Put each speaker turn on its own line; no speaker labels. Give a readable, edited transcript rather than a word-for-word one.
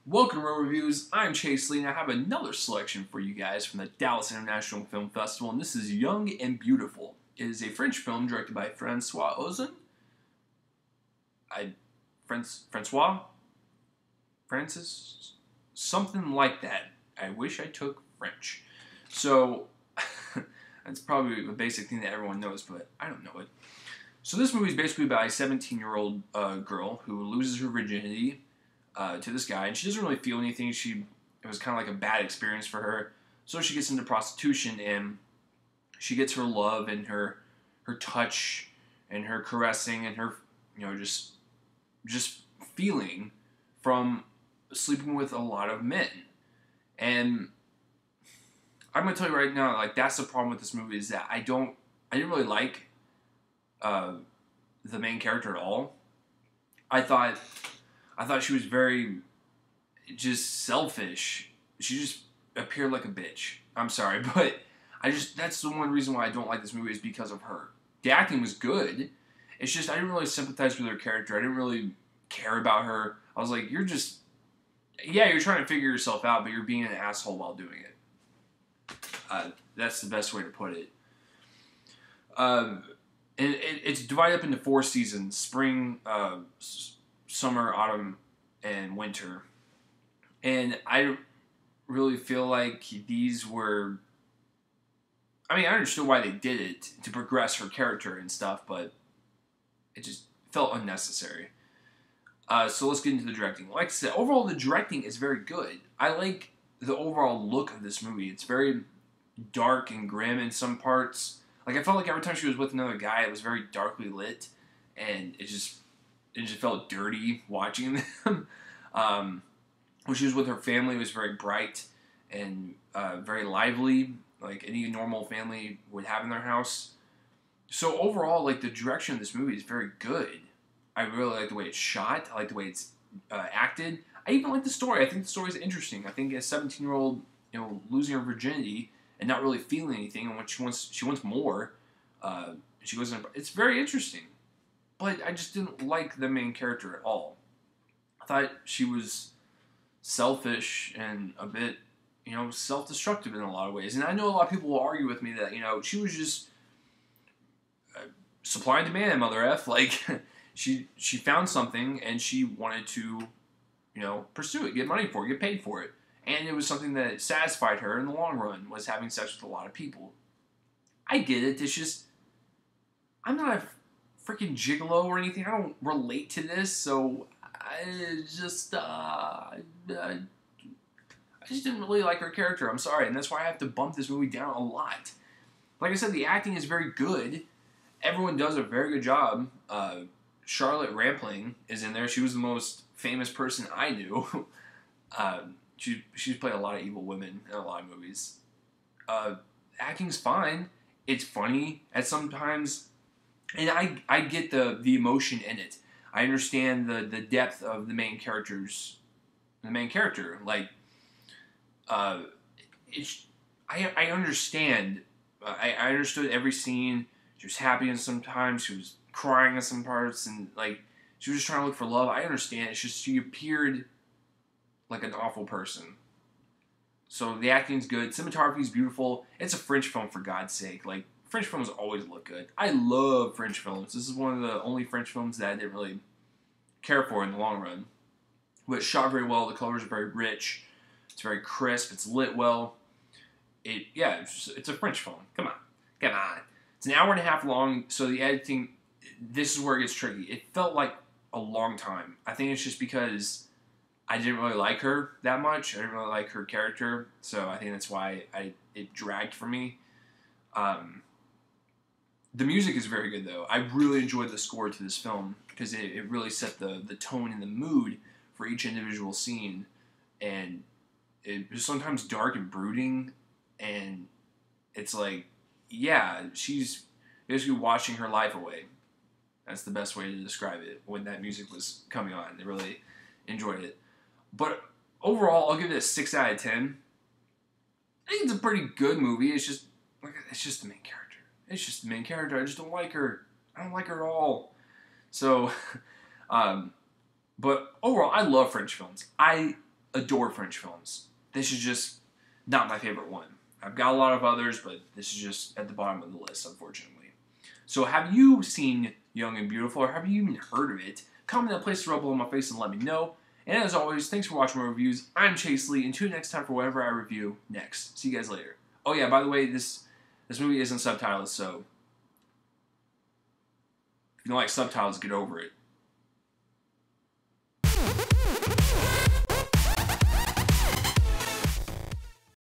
Welcome to Real Reviews. I'm Chase Lee, and I have another selection for you guys from the Dallas International Film Festival, and this is Young and Beautiful. It is a French film directed by Francois Ozon. Francis? Something like that. I wish I took French. So, that's probably a basic thing that everyone knows, but I don't know it. So this movie is basically about a 17-year-old girl who loses her virginity to this guy, and she doesn't really feel anything. It was kind of like a bad experience for her, so she gets into prostitution, and she gets her love and her touch and her caressing and her just feeling from sleeping with a lot of men. And I'm gonna tell you right now, like, that's the problem with this movie, is that I didn't really like the main character at all. I thought she was very just selfish. She just appeared like a bitch. I'm sorry, but that's the one reason why I don't like this movie, is because of her. The acting was good. It's just I didn't really sympathize with her character. I didn't really care about her. I was like, you're trying to figure yourself out, but you're being an asshole while doing it. That's the best way to put it. And it's divided up into 4 seasons: spring, summer, autumn, and winter. And I really feel like these were... I mean, I understood why they did it, to progress her character and stuff, but it just felt unnecessary. So let's get into the directing. Like I said, overall the directing is very good. I like the overall look of this movie. It's very dark and grim in some parts. Like, I felt like every time she was with another guy, it was very darkly lit, and it just felt dirty watching them. When she was with her family, it was very bright and very lively, like any normal family would have in their house. So overall, like, the direction of this movie is very good. I really like the way it's shot. I like the way it's acted. I even like the story. I think the story is interesting. I think a 17-year-old, losing her virginity and not really feeling anything, and when she wants more. She goes in. It's very interesting, but I just didn't like the main character at all. I thought she was selfish and a bit, self-destructive in a lot of ways. And I know a lot of people will argue with me that, she was just supply and demand, mother F. Like, she found something and she wanted to, pursue it, get money for it, get paid for it. And it was something that satisfied her in the long run, was having sex with a lot of people. I get it. It's just, I'm not a freaking gigolo or anything. I don't relate to this, so I just didn't really like her character. I'm sorry, and that's why I have to bump this movie down a lot. Like I said, the acting is very good. Everyone does a very good job. Charlotte Rampling is in there. She was the most famous person I knew. She's played a lot of evil women in a lot of movies. Acting's fine. It's funny at sometimes, and I get the emotion in it. I understand the depth of the main character. Like, I understand. I understood every scene. She was happy in some times. She was crying in some parts, and like, she was just trying to look for love. I understand. It's just she appeared like an awful person. So the acting's good. Cinematography's beautiful. It's a French film, for God's sake. Like, French films always look good. I love French films. This is one of the only French films that I didn't really care for in the long run. But it's shot very well. The colors are very rich. It's very crisp. It's lit well. It's a French film. Come on. It's an hour and a half long, so the editing, this is where it gets tricky. It felt like a long time. I think it's just because I didn't really like her that much. I didn't really like her character, so I think that's why it dragged for me. The music is very good, though. I really enjoyed the score to this film, because it really set the tone and the mood for each individual scene. And it was sometimes dark and brooding, and it's like, yeah, she's basically watching her life away. That's the best way to describe it when that music was coming on. I really enjoyed it. But overall, I'll give it a 6 out of 10. I think it's a pretty good movie. It's just the main character. It's just the main character. I just don't like her. I don't like her at all. So, but overall, I love French films. I adore French films. This is just not my favorite one. I've got a lot of others, but this is just at the bottom of the list, unfortunately. So have you seen Young and Beautiful, or have you even heard of it? Comment that place to rub on my face and let me know. And as always, thanks for watching my reviews. I'm Chase Lee, and tune in next time for whatever I review next. See you guys later. Oh yeah, by the way, this movie isn't subtitled, so if you don't like subtitles, get over it.